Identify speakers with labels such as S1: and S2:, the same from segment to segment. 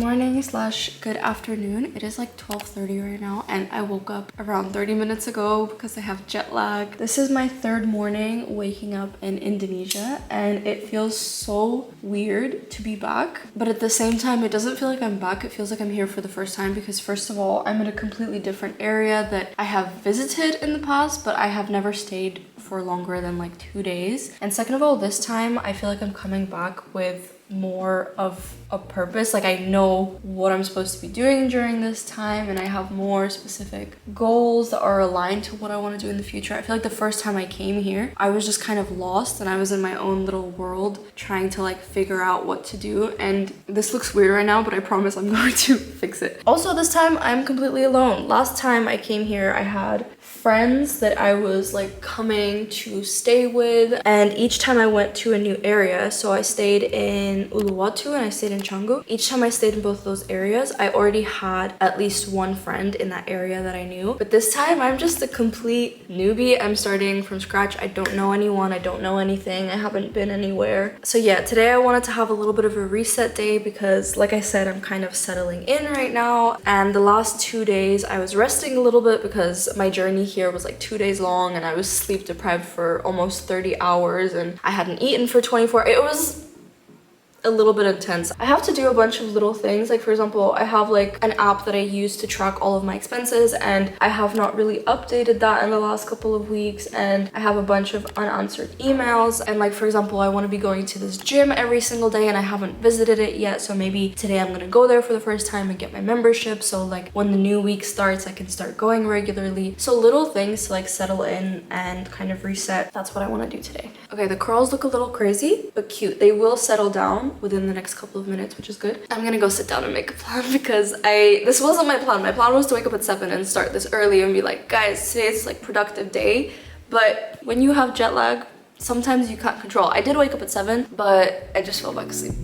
S1: morning slash good afternoon. It is like 12:30 right now and I woke up around 30 minutes ago because I have jet lag. This is my third morning waking up in Indonesia and it feels so weird to be back. But at the same time, it doesn't feel like I'm back. It feels like I'm here for the first time because first of all, I'm in a completely different area that I have visited in the past, but I have never stayed for longer than like 2 days. And second of all, this time I feel like I'm coming back with more of a purpose. Like I know what I'm supposed to be doing during this time and I have more specific goals that are aligned to what I want to do in the future. I feel like the first time I came here, I was just kind of lost and I was in my own little world trying to like figure out what to do. And this looks weird right now, but I promise I'm going to fix it. Also, this time I'm completely alone. Last time I came here, I had friends that I was like coming to stay with, and each time I went to a new area, so I stayed in Uluwatu and I stayed in Canggu. Each time I stayed in both of those areas, I already had at least one friend in that area that I knew. But this time I'm just a complete newbie. I'm starting from scratch. I don't know anyone. I don't know anything. I haven't been anywhere. So yeah, today I wanted to have a little bit of a reset day because like I said, I'm kind of settling in right now. And the last 2 days I was resting a little bit because my journey here was like 2 days long and I was sleep deprived for almost 30 hours and I hadn't eaten for 24. It was a little bit intense. I have to do a bunch of little things. Like for example, I have like an app that I use to track all of my expenses and I have not really updated that in the last couple of weeks, and I have a bunch of unanswered emails. And like for example, I want to be going to this gym every single day and I haven't visited it yet, so maybe today I'm gonna go there for the first time and get my membership, so like when the new week starts I can start going regularly. So little things to like settle in and kind of reset. That's what I want to do today. Okay, the curls look a little crazy but cute. They will settle down within the next couple of minutes, which is good. I'm gonna go sit down and make a plan because this wasn't my plan. My plan was to wake up at 7 and start this early and be like, guys, today's like productive day. But when you have jet lag, sometimes you can't control. I did wake up at 7, but I just fell back asleep.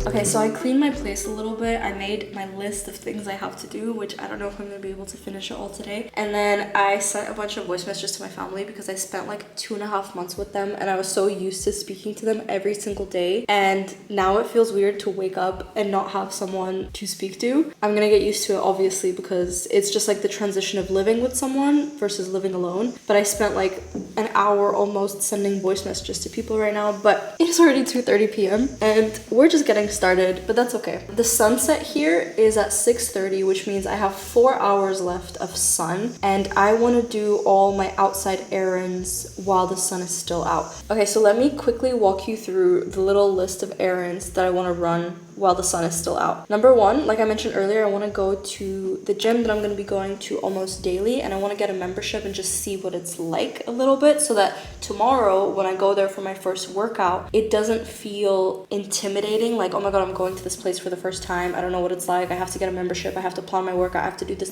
S1: Okay, so I cleaned my place a little bit. I made my list of things I have to do, which I don't know if I'm gonna be able to finish it all today. And then I sent a bunch of voice messages to my family because I spent like 2.5 months with them and I was so used to speaking to them every single day. And now it feels weird to wake up and not have someone to speak to. I'm gonna get used to it obviously because it's just like the transition of living with someone versus living alone. But I spent like an hour almost sending voice messages to people right now, but it's already 2:30 p.m. and we're just getting started, but that's okay. The sunset here is at 6:30, which means I have 4 hours left of sun and I want to do all my outside errands while the sun is still out. Okay, so let me quickly walk you through the little list of errands that I want to run while the sun is still out. Number one, like I mentioned earlier, I want to go to the gym that I'm going to be going to almost daily and I want to get a membership and just see what it's like a little bit so that tomorrow when I go there for my first workout, it doesn't feel intimidating, like, oh my god, I'm going to this place for the first time, I don't know what it's like, I have to get a membership, I have to plan my workout, I have to do this.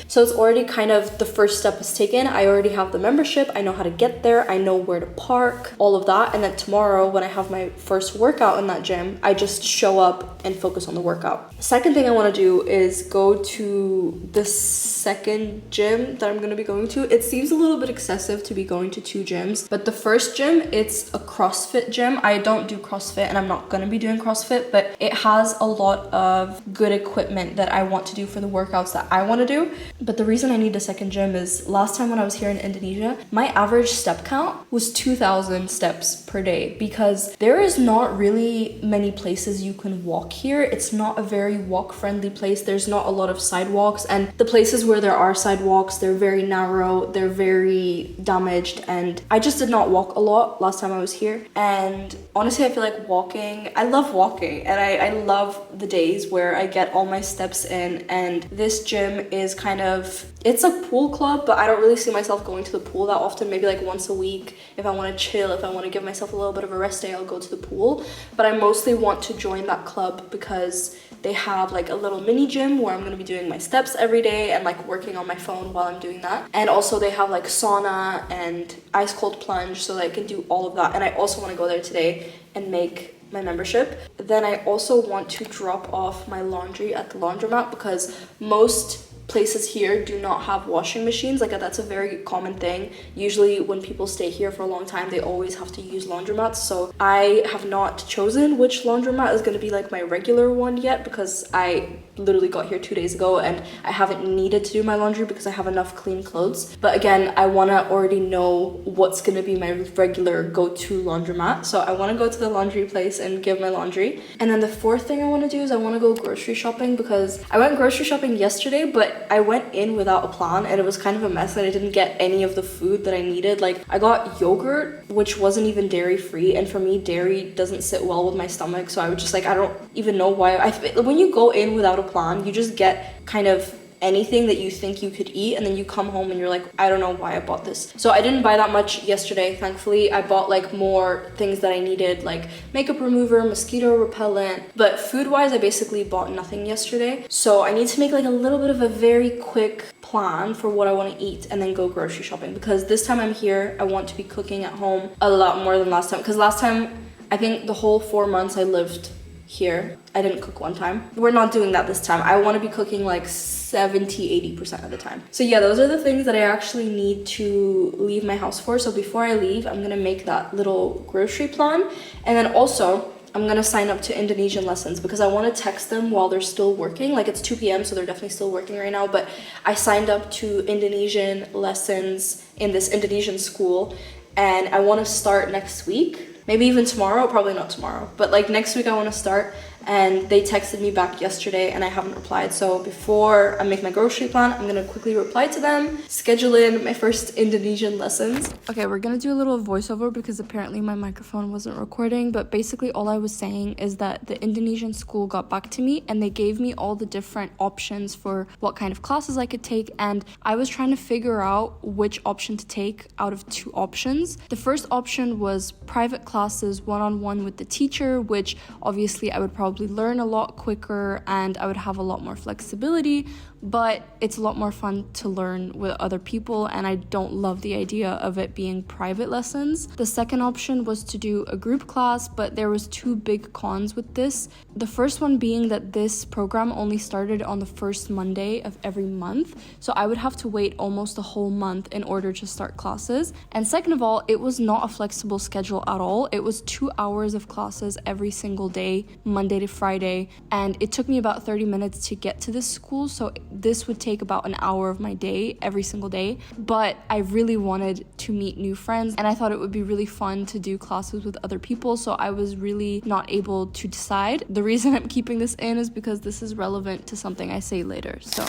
S1: So it's already kind of the first step is taken. I already have the membership, I know how to get there, I know where to park, all of that. And then tomorrow when I have my first workout in that gym, I just show up and focus on the workout. Second thing I want to do is go to the second gym that I'm going to be going to. It seems a little bit excessive to be going to 2 gyms, but the first gym, it's a CrossFit gym. I don't do CrossFit and I'm not going to be doing CrossFit, but it has a lot of good equipment that I want to do for the workouts that I want to do. But the reason I need a second gym is last time when I was here in Indonesia, my average step count was 2,000 steps per day because there is not really many places you can walk here. It's not a very walk friendly place. There's not a lot of sidewalks, and the places where there are sidewalks, they're very narrow, they're very damaged, and I just did not walk a lot last time I was here. And honestly, I feel like walking, I love walking and I love the days where I get all my steps in, and this gym is kind of It's a pool club, but I don't really see myself going to the pool that often. Maybe like once a week. If I want to chill, if I want to give myself a little bit of a rest day, I'll go to the pool. But I mostly want to join that club because they have like a little mini gym where I'm going to be doing my steps every day and like working on my phone while I'm doing that. And also they have like sauna and ice cold plunge, so that I can do all of that. And I also want to go there today and make my membership. Then I also want to drop off my laundry at the laundromat because most places here do not have washing machines. Like that's a very common thing. Usually when people stay here for a long time, they always have to use laundromats. So I have not chosen which laundromat is going to be like my regular one yet because I literally got here 2 days ago and I haven't needed to do my laundry because I have enough clean clothes. But again, I want to already know what's going to be my regular go-to laundromat. So I want to go to the laundry place and give my laundry. And then the fourth thing I want to do is I want to go grocery shopping because I went grocery shopping yesterday, but I went in without a plan and it was kind of a mess and I didn't get any of the food that I needed. Like I got yogurt, which wasn't even dairy free, and for me dairy doesn't sit well with my stomach, so I was just like, I don't even know why. When you go in without a plan, you just get kind of anything that you think you could eat, and then you come home and you're like, I don't know why I bought this. So I didn't buy that much yesterday, thankfully. I bought like more things that I needed, like makeup remover, mosquito repellent, but food wise I basically bought nothing yesterday. So I need to make like a little bit of a very quick plan for what I want to eat and then go grocery shopping, because this time I'm here, I want to be cooking at home a lot more than last time, because last time I think the whole 4 months I lived here, I didn't cook one time. We're not doing that this time. I want to be cooking like 70-80% of the time. So yeah, those are the things that I actually need to leave my house for. So before I leave, I'm gonna make that little grocery plan, and then also I'm gonna sign up to Indonesian lessons because I want to text them while they're still working. Like it's 2 p.m, so they're definitely still working right now, but I signed up to Indonesian lessons in this Indonesian school, and I want to start next week. Maybe even tomorrow, probably not tomorrow, but like next week I want to start. And they texted me back yesterday and I haven't replied. So before I make my grocery plan, I'm gonna quickly reply to them, schedule in my first Indonesian lessons. Okay, we're gonna do a little voiceover because apparently my microphone wasn't recording, but basically all I was saying is that the Indonesian school got back to me and they gave me all the different options for what kind of classes I could take, and I was trying to figure out which option to take out of 2 options. The first option was private classes one-on-one with the teacher, which obviously I would probably learn a lot quicker and I would have a lot more flexibility, but it's a lot more fun to learn with other people, and I don't love the idea of it being private lessons. The second option was to do a group class, but there was 2 big cons with this. The first one being that this program only started on the first Monday of every month, so I would have to wait almost a whole month in order to start classes. And second of all, it was not a flexible schedule at all. It was 2 hours of classes every single day, Monday to Friday, and it took me about 30 minutes to get to this school, so this would take about an hour of my day every single day. But I really wanted to meet new friends and I thought it would be really fun to do classes with other people, so I was really not able to decide. The reason I'm keeping this in is because this is relevant to something I say later. So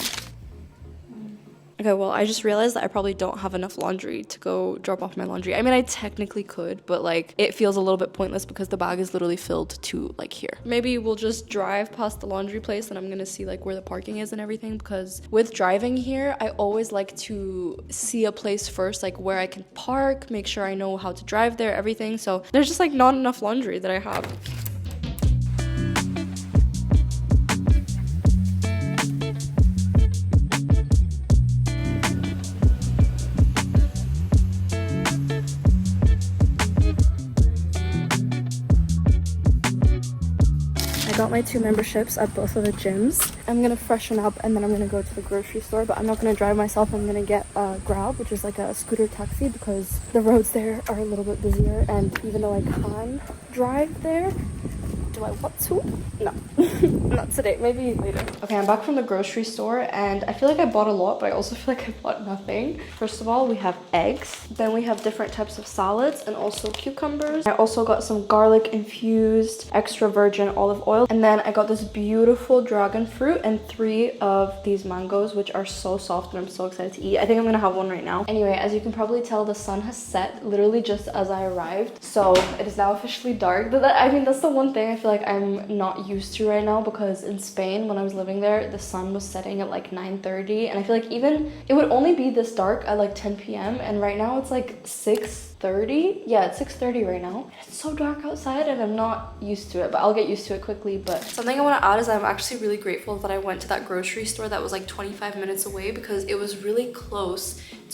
S1: okay, well, I just realized that I probably don't have enough laundry to go drop off my laundry. I mean, I technically could, but like it feels a little bit pointless because the bag is literally filled to like here. Maybe we'll just drive past the laundry place and I'm gonna see like where the parking is and everything, because with driving here, I always like to see a place first, like where I can park, make sure I know how to drive there, everything. So there's just like not enough laundry that I have. I got my 2 memberships at both of the gyms. I'm gonna freshen up and then I'm gonna go to the grocery store, but I'm not gonna drive myself. I'm gonna get a Grab, which is like a scooter taxi, because the roads there are a little bit busier, and even though I can drive there, do I want to? No, not today, maybe later. Okay, I'm back from the grocery store and I feel like I bought a lot, but I also feel like I bought nothing. First of all, we have eggs. Then we have different types of salads and also cucumbers. I also got some garlic infused extra virgin olive oil. And then I got this beautiful dragon fruit and 3 of these mangoes, which are so soft and I'm so excited to eat. I think I'm gonna have one right now. Anyway, as you can probably tell, the sun has set literally just as I arrived. So it is now officially dark. I mean, that's the one thing I feel like I'm not used to right now, because in Spain, when I was living there, the sun was setting at like 9:30, and I feel like even it would only be this dark at like 10 p.m. and right now it's like 6:30. Yeah, it's 6:30 right now. It's so dark outside and I'm not used to it, but I'll get used to it quickly. But something I want to add is I'm actually really grateful that I went to that grocery store that was like 25 minutes away, because it was really close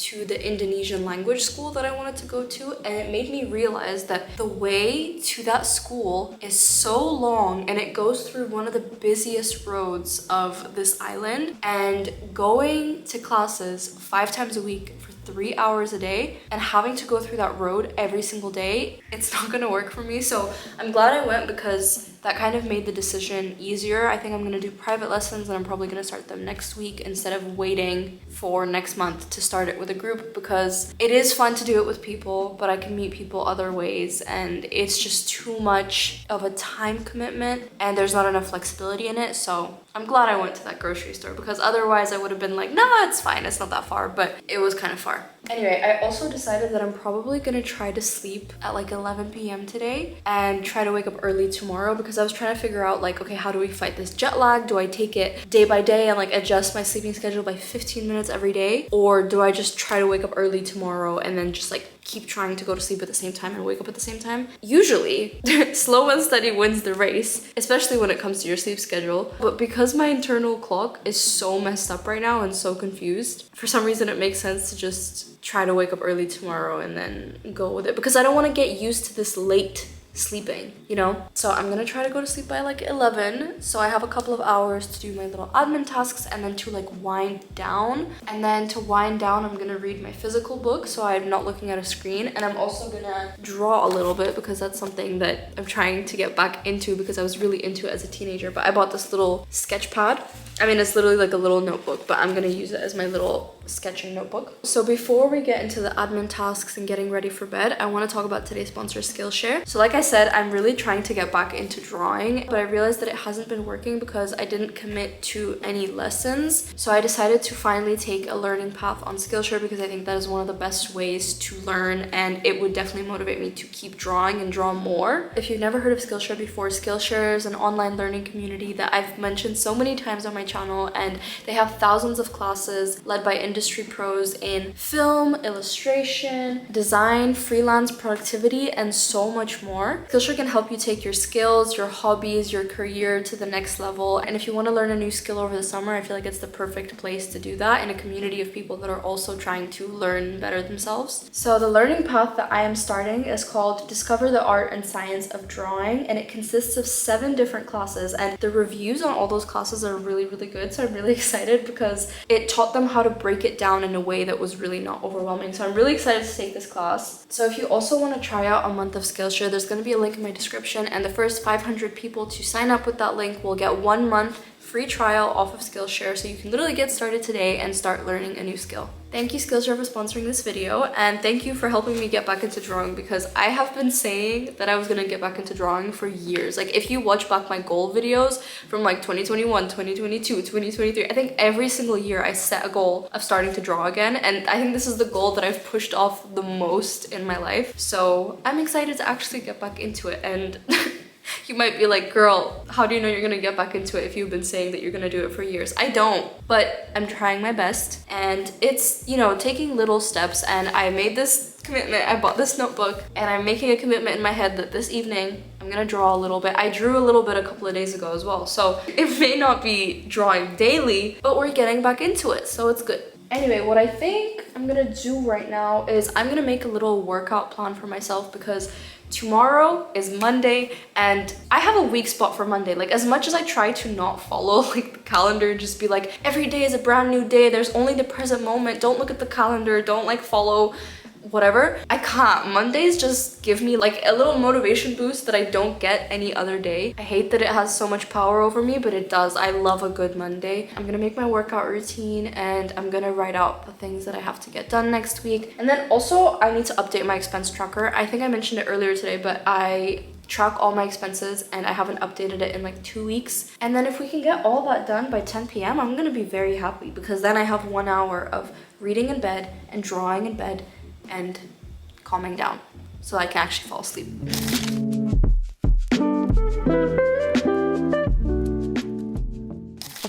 S1: to the Indonesian language school that I wanted to go to, and it made me realize that the way to that school is so long and it goes through one of the busiest roads of this island, and going to classes 5 times a week for 3 hours a day and having to go through that road every single day, it's not gonna work for me. So I'm glad I went, because that kind of made the decision easier. I think I'm gonna do private lessons, and I'm probably gonna start them next week instead of waiting for next month to start it with a group, because it is fun to do it with people, but I can meet people other ways, and it's just too much of a time commitment and there's not enough flexibility in it. So I'm glad I went to that grocery store, because otherwise I would have been like, nah, it's fine, it's not that far, but it was kind of far. Anyway, I also decided that I'm probably gonna try to sleep at like 11 p.m. today and try to wake up early tomorrow, because I was trying to figure out like, okay, how do we fight this jet lag? Do I take it day by day and like adjust my sleeping schedule by 15 minutes every day? Or do I just try to wake up early tomorrow and then just like keep trying to go to sleep at the same time and wake up at the same time? Usually, slow and steady wins the race, especially when it comes to your sleep schedule. But because my internal clock is so messed up right now and so confused, for some reason it makes sense to just try to wake up early tomorrow and then go with it, because I don't want to get used to this late sleeping, you know? So I'm gonna try to go to sleep by like 11, so I have a couple of hours to do my little admin tasks and then to like wind down. And then to wind down, I'm gonna read my physical book, so I'm not looking at a screen, and I'm also gonna draw a little bit, because that's something that I'm trying to get back into, because I was really into it as a teenager. But I bought this little sketch pad. I mean, it's literally like a little notebook, but I'm gonna use it as my little sketching notebook. So before we get into the admin tasks and getting ready for bed, I want to talk about today's sponsor, Skillshare. So like I said, I'm really trying to get back into drawing, but I realized that it hasn't been working because I didn't commit to any lessons. So I decided to finally take a learning path on Skillshare, because I think that is one of the best ways to learn, and it would definitely motivate me to keep drawing and draw more. If you've never heard of Skillshare before, Skillshare is an online learning community that I've mentioned so many times on my channel, and they have thousands of classes led by industry pros in film, illustration, design, freelance, productivity, and so much more. Skillshare can help you take your skills, your hobbies, your career to the next level. And if you want to learn a new skill over the summer, I feel like it's the perfect place to do that, in a community of people that are also trying to learn better themselves. So the learning path that I am starting is called Discover the Art and Science of Drawing, and it consists of 7 different classes, and the reviews on all those classes are really, really good. So I'm really excited, because it taught them how to break it down in a way that was really not overwhelming. So I'm really excited to take this class. So if you also want to try out a month of Skillshare, there's going to be a link in my description, and the first 500 people to sign up with that link will get 1 month free trial off of Skillshare, so you can literally get started today and start learning a new skill. Thank you, Skillshare, for sponsoring this video, and thank you for helping me get back into drawing, because I have been saying that I was gonna get back into drawing for years. Like, if you watch back my goal videos from like 2021, 2022, 2023, I think every single year I set a goal of starting to draw again, and I think this is the goal that I've pushed off the most in my life. So I'm excited to actually get back into it. And you might be like, girl, how do you know you're gonna get back into it if you've been saying that you're gonna do it for years? I don't, but I'm trying my best, and it's, you know, taking little steps. And I made this commitment. I bought this notebook, and I'm making a commitment in my head that this evening I'm gonna draw a little bit. I drew a little bit a couple of days ago as well, so it may not be drawing daily, but we're getting back into it, so it's good. Anyway, what I think I'm gonna do right now is I'm gonna make a little workout plan for myself, because tomorrow is Monday and I have a weak spot for Monday. Like, as much as I try to not follow like the calendar, just be like, every day is a brand new day, there's only the present moment, don't look at the calendar, don't like follow whatever, I can't. Mondays just give me like a little motivation boost that I don't get any other day. I hate that it has so much power over me, but it does. I love a good Monday. I'm gonna make my workout routine, and I'm gonna write out the things that I have to get done next week. And then also I need to update my expense tracker. I think I mentioned it earlier today, but I track all my expenses and I haven't updated it in like 2 weeks. And then if we can get all that done by 10 p.m, I'm gonna be very happy, because then I have 1 hour of reading in bed and drawing in bed and calming down, so I can actually fall asleep.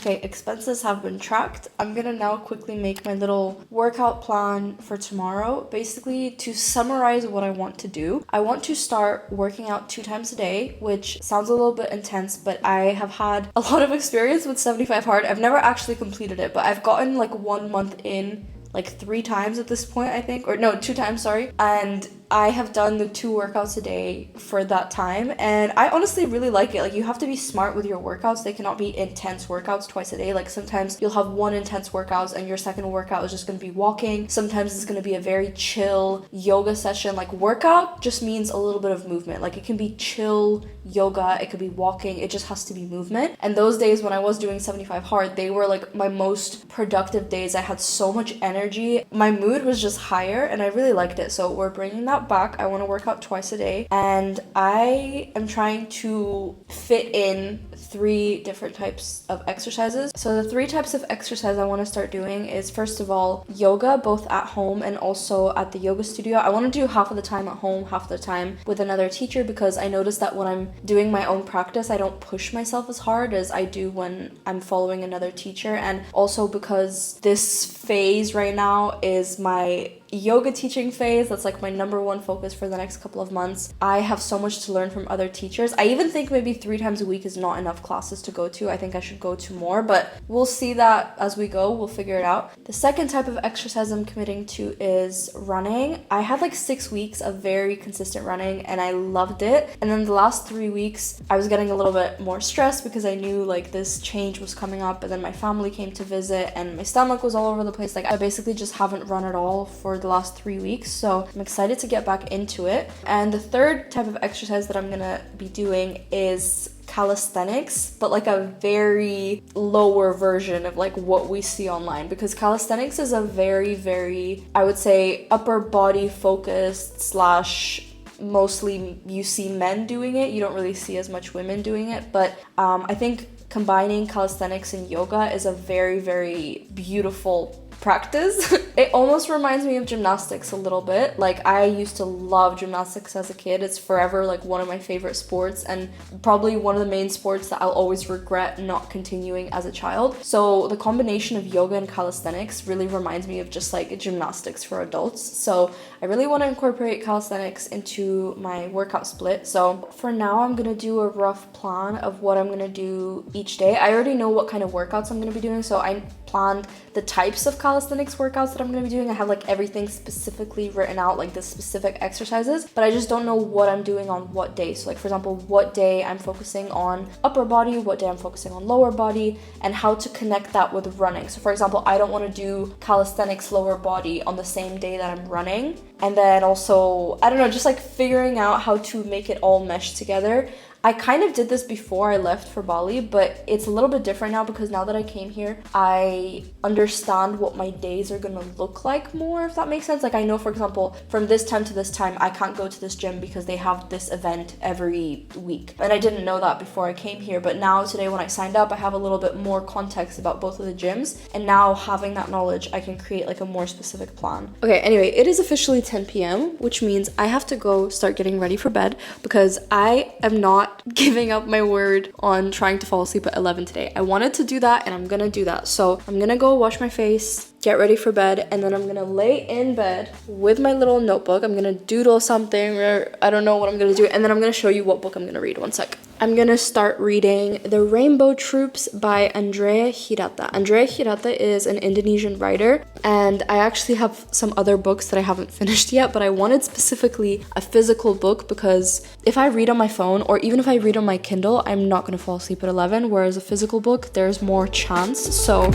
S1: Okay, expenses have been tracked. I'm gonna now quickly make my little workout plan for tomorrow. Basically, to summarize what I want to do, I want to start working out 2 times a day, which sounds a little bit intense, but I have had a lot of experience with 75 hard. I've never actually completed it, but I've gotten like 1 month in like 3 times at this point, I think, or no, 2 times, sorry. And I have done the 2 workouts a day for that time, and I honestly really like it. Like, you have to be smart with your workouts. They cannot be intense workouts twice a day. Like, sometimes you'll have 1 intense workout and your second workout is just going to be walking. Sometimes it's going to be a very chill yoga session. Like, workout just means a little bit of movement. Like, it can be chill yoga, it could be walking, it just has to be movement. And those days when I was doing 75 hard, they were like my most productive days. I had so much energy, my mood was just higher, and I really liked it. So we're bringing that back. I want to work out twice a day, and I am trying to fit in 3 different types of exercises. So the 3 types of exercise I want to start doing is, first of all, yoga, both at home and also at the yoga studio. I want to do half of the time at home, half of the time with another teacher, because I noticed that when I'm doing my own practice, I don't push myself as hard as I do when I'm following another teacher. And also because this phase right now is my yoga teaching phase. That's like my number 1 focus for the next couple of months. I have so much to learn from other teachers. I even think maybe 3 times a week is not enough classes to go to. I think I should go to more, but we'll see that as we go. We'll figure it out. The second type of exercise I'm committing to is running. I had like 6 weeks of very consistent running and I loved it. And then the last 3 weeks, I was getting a little bit more stressed because I knew like this change was coming up, and then my family came to visit and my stomach was all over the place. Like, I basically just haven't run at all for the last 3 weeks, so I'm excited to get back into it. And the third type of exercise that I'm gonna be doing is calisthenics, but like a very lower version of like what we see online, because calisthenics is a very, I would say, upper body focused slash mostly you see men doing it. You don't really see as much women doing it, but I think combining calisthenics and yoga is a very beautiful practice. It almost reminds me of gymnastics a little bit. Like, I used to love gymnastics as a kid. It's forever like one of my favorite sports, and probably one of the main sports that I'll always regret not continuing as a child. So the combination of yoga and calisthenics really reminds me of just like gymnastics for adults. So I really want to incorporate calisthenics into my workout split. So for now, I'm gonna do a rough plan of what I'm gonna do each day. I already know what kind of workouts I'm gonna be doing, so I planned the types of calisthenics workouts that I'm going to be doing. I have like everything specifically written out, like the specific exercises, but I just don't know what I'm doing on what day. So like, for example, what day I'm focusing on upper body, what day I'm focusing on lower body, and how to connect that with running. So for example, I don't want to do calisthenics lower body on the same day that I'm running. And then also, I don't know, just like figuring out how to make it all mesh together. I kind of did this before I left for Bali, but it's a little bit different now because now that I came here, I understand what my days are gonna look like more, if that makes sense. Like, I know, for example, from this time to this time, I can't go to this gym because they have this event every week. And I didn't know that before I came here, but now today when I signed up, I have a little bit more context about both of the gyms. And now having that knowledge, I can create like a more specific plan. Okay, anyway, it is officially 10 p.m., which means I have to go start getting ready for bed because I am not giving up my word on trying to fall asleep at 11 today. I wanted to do that and I'm gonna do that. So I'm gonna go wash my face, get ready for bed, and then I'm gonna lay in bed with my little notebook. I'm gonna doodle something, or I don't know what I'm gonna do, and then I'm gonna show you what book I'm gonna read. One sec. I'm gonna start reading The Rainbow Troops by Andrea Hirata. Andrea Hirata is an Indonesian writer, and I actually have some other books that I haven't finished yet, but I wanted specifically a physical book because if I read on my phone, or even if I read on my Kindle, I'm not gonna fall asleep at 11, whereas a physical book, there's more chance. So